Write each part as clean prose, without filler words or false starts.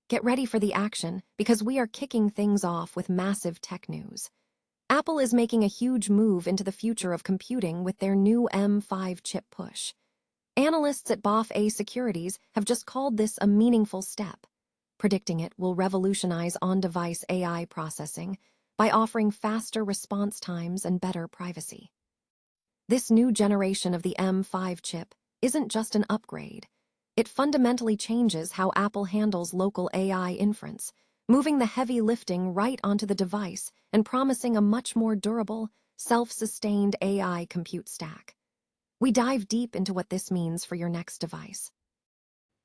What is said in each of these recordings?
Get ready for the action, because we are kicking things off with massive tech news. Apple is making a huge move into the future of computing with their new M5 chip push. Analysts at BofA Securities have just called this a meaningful step, predicting it will revolutionize on-device AI processing by offering faster response times and better privacy. This new generation of the M5 chip isn't just an upgrade. It fundamentally changes how Apple handles local AI inference, moving the heavy lifting right onto the device and promising a much more durable, self-sustained AI compute stack. We dive deep into what this means for your next device.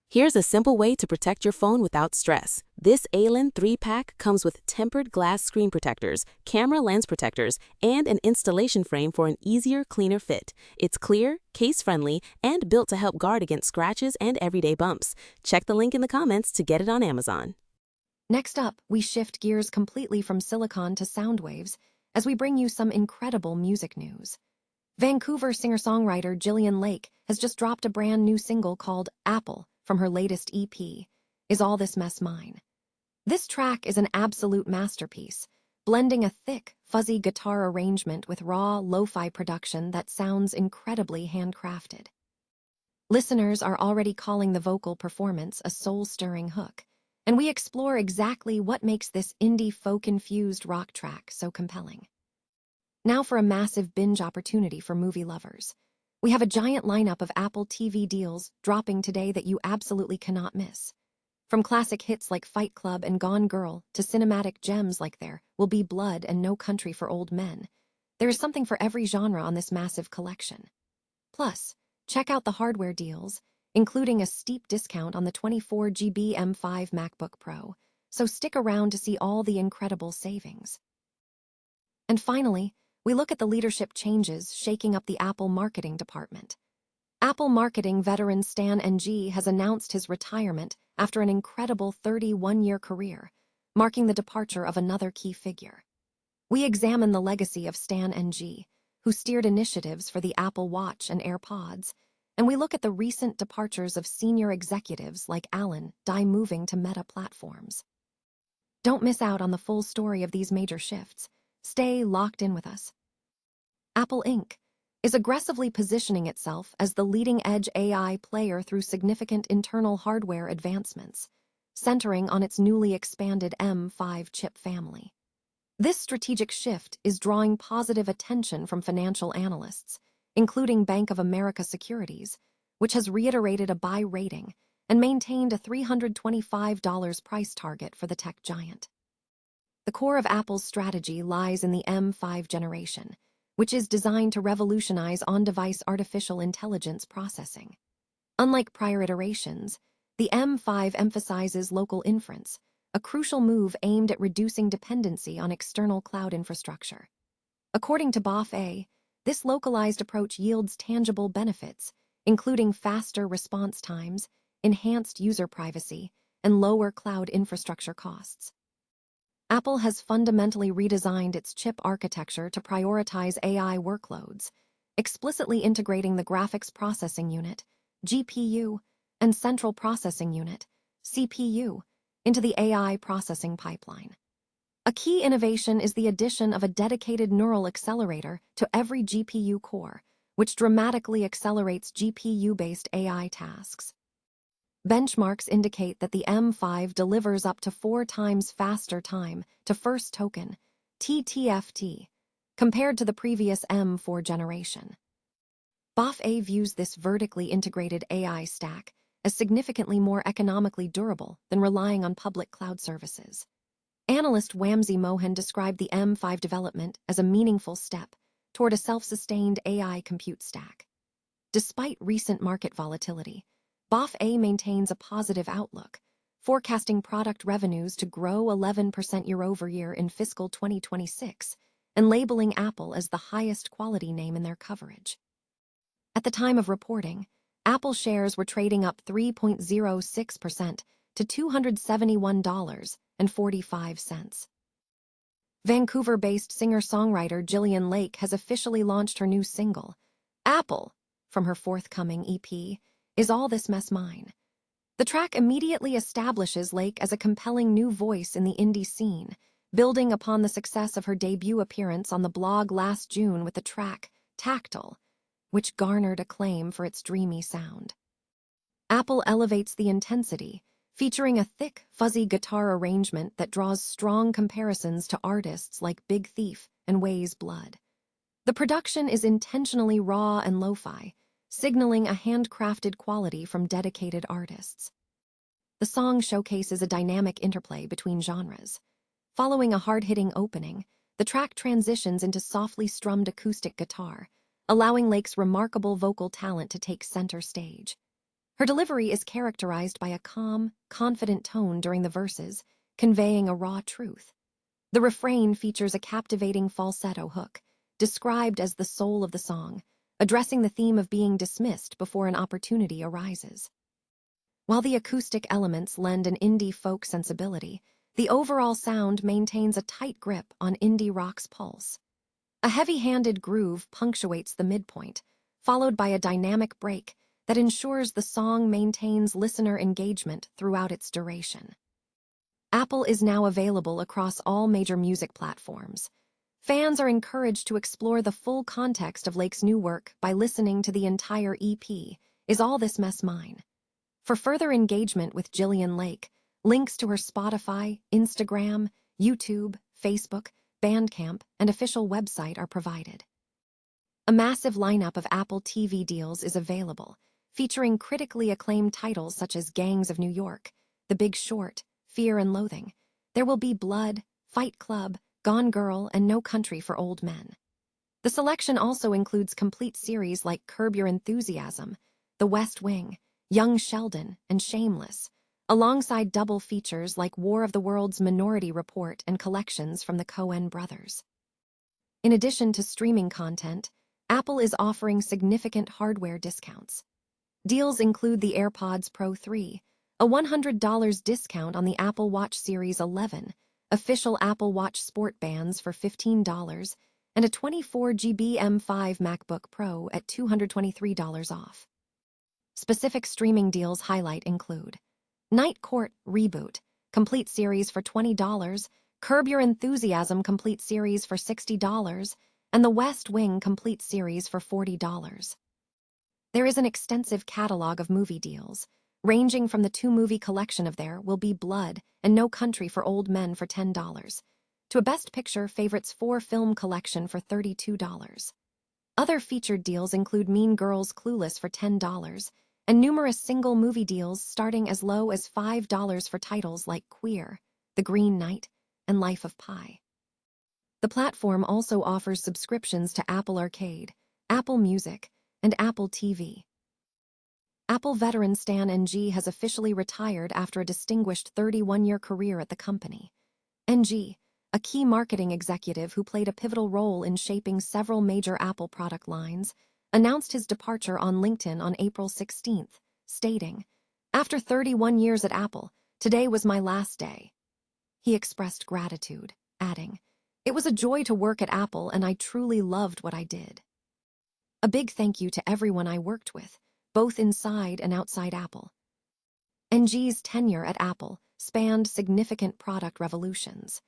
Here's a simple way to protect your phone without stress. This ALEN 3-pack comes with tempered glass screen protectors, camera lens protectors, and an installation frame for an easier, cleaner fit. It's clear, case-friendly, and built to help guard against scratches and everyday bumps. Check the link in the comments to get it on Amazon. Next up, we shift gears completely from silicon to sound waves as we bring you some incredible music news. Vancouver singer-songwriter Jillian Lake has just dropped a brand new single called Apple from her latest EP, Is All This Mess Mine? This track is an absolute masterpiece, blending a thick, fuzzy guitar arrangement with raw, lo-fi production that sounds incredibly handcrafted. Listeners are already calling the vocal performance a soul-stirring hook, and we explore exactly what makes this indie folk-infused rock track so compelling. Now for a massive binge opportunity for movie lovers. We have a giant lineup of Apple TV deals dropping today that you absolutely cannot miss. From classic hits like Fight Club and Gone Girl to cinematic gems like There Will Be Blood and No Country for Old Men, there is something for every genre on this massive collection. Plus, check out the hardware deals, including a steep discount on the 24GB M5 MacBook Pro, so stick around to see all the incredible savings. And finally, we look at the leadership changes shaking up the Apple marketing department. Apple marketing veteran Stan Ng has announced his retirement after an incredible 31-year career, marking the departure of another key figure. We examine the legacy of Stan Ng, who steered initiatives for the Apple Watch and AirPods, and we look at the recent departures of senior executives like Alan Dye moving to Meta platforms. Don't miss out on the full story of these major shifts. Stay locked in with us. Apple Inc. is aggressively positioning itself as the leading-edge AI player through significant internal hardware advancements, centering on its newly expanded M5 chip family. This strategic shift is drawing positive attention from financial analysts, including Bank of America Securities, which has reiterated a buy rating and maintained a $325 price target for the tech giant. The core of Apple's strategy lies in the M5 generation, which is designed to revolutionize on-device artificial intelligence processing. Unlike prior iterations, the M5 emphasizes local inference, a crucial move aimed at reducing dependency on external cloud infrastructure. According to BofA, this localized approach yields tangible benefits, including faster response times, enhanced user privacy, and lower cloud infrastructure costs. Apple has fundamentally redesigned its chip architecture to prioritize AI workloads, explicitly integrating the graphics processing unit, GPU, and central processing unit, CPU, into the AI processing pipeline. A key innovation is the addition of a dedicated neural accelerator to every GPU core, which dramatically accelerates GPU-based AI tasks. Benchmarks indicate that the M5 delivers up to 4 times faster time to first token, TTFT, compared to the previous M4 generation. BofA views this vertically integrated AI stack as significantly more economically durable than relying on public cloud services. Analyst Wamsi Mohan described the M5 development as a meaningful step toward a self-sustained AI compute stack. Despite recent market volatility, BofA maintains a positive outlook, forecasting product revenues to grow 11% year-over-year in fiscal 2026 and labeling Apple as the highest quality name in their coverage. At the time of reporting, Apple shares were trading up 3.06% to $271.45. Vancouver-based singer-songwriter Jillian Lake has officially launched her new single, Apple, from her forthcoming EP, Is All This Mess Mine? The track immediately establishes Lake as a compelling new voice in the indie scene, building upon the success of her debut appearance on the blog last June with the track Tactile, which garnered acclaim for its dreamy sound. Apple elevates the intensity, featuring a thick, fuzzy guitar arrangement that draws strong comparisons to artists like Big Thief and Way's Blood. The production is intentionally raw and lo-fi, signaling a handcrafted quality from dedicated artists. The song showcases a dynamic interplay between genres. Following a hard-hitting opening, the track transitions into softly strummed acoustic guitar, allowing Lake's remarkable vocal talent to take center stage. Her delivery is characterized by a calm, confident tone during the verses, conveying a raw truth. The refrain features a captivating falsetto hook, described as the soul of the song, addressing the theme of being dismissed before an opportunity arises. While the acoustic elements lend an indie folk sensibility, the overall sound maintains a tight grip on indie rock's pulse. A heavy-handed groove punctuates the midpoint, followed by a dynamic break that ensures the song maintains listener engagement throughout its duration. Apple is now available across all major music platforms. Fans are encouraged to explore the full context of Lake's new work by listening to the entire EP, Is All This Mess Mine? For further engagement with Jillian Lake, links to her Spotify, Instagram, YouTube, Facebook, Bandcamp, and official website are provided. A massive lineup of Apple TV deals is available, featuring critically acclaimed titles such as Gangs of New York, The Big Short, Fear and Loathing. There will be Blood, Fight Club, Gone Girl, and No Country for Old Men. The selection also includes complete series like Curb Your Enthusiasm, The West Wing, Young Sheldon, and Shameless, alongside double features like War of the Worlds Minority Report and collections from the Coen brothers. In addition to streaming content, Apple is offering significant hardware discounts. Deals include the AirPods Pro 3, a $100 discount on the Apple Watch Series 11, official Apple Watch Sport bands for $15, and a 24GB M5 MacBook Pro at $223 off. Specific streaming deals highlight include Night Court Reboot, complete series for $20, Curb Your Enthusiasm complete series for $60, and The West Wing complete series for $40. There is an extensive catalog of movie deals, ranging from the 2-movie collection of There Will Be Blood and No Country for Old Men for $10, to a Best Picture Favorites 4-film collection for $32. Other featured deals include Mean Girls Clueless for $10, and numerous single movie deals starting as low as $5 for titles like Queer, The Green Knight, and Life of Pi. The platform also offers subscriptions to Apple Arcade, Apple Music, and Apple TV. Apple veteran Stan NG has officially retired after a distinguished 31-year career at the company. NG, a key marketing executive who played a pivotal role in shaping several major Apple product lines, announced his departure on LinkedIn on April 16, stating, "After 31 years at Apple, today was my last day." He expressed gratitude, adding, "It was a joy to work at Apple and I truly loved what I did." A big thank you to everyone I worked with, both inside and outside Apple. NG's tenure at Apple spanned significant product revolutions.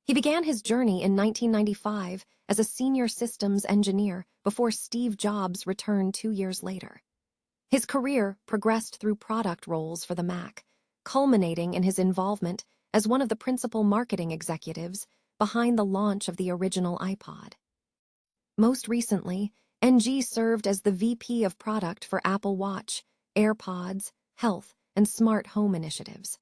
He began his journey in 1995 as a senior systems engineer before Steve Jobs returned 2 years later. His career progressed through product roles for the Mac, culminating in his involvement as one of the principal marketing executives behind the launch of the original iPod. Most recently, NG served as the VP of Product for Apple Watch, AirPods, Health, and Smart Home initiatives.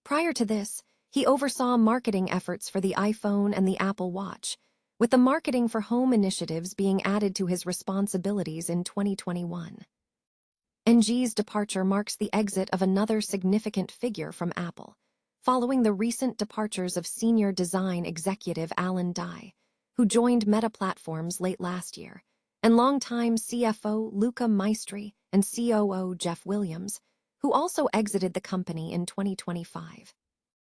Prior to this, he oversaw marketing efforts for the iPhone and the Apple Watch, with the marketing for home initiatives being added to his responsibilities in 2021. NG's departure marks the exit of another significant figure from Apple, following the recent departures of senior design executive Alan Dye, who joined Meta Platforms late last year, and longtime CFO Luca Maestri and COO Jeff Williams, who also exited the company in 2025.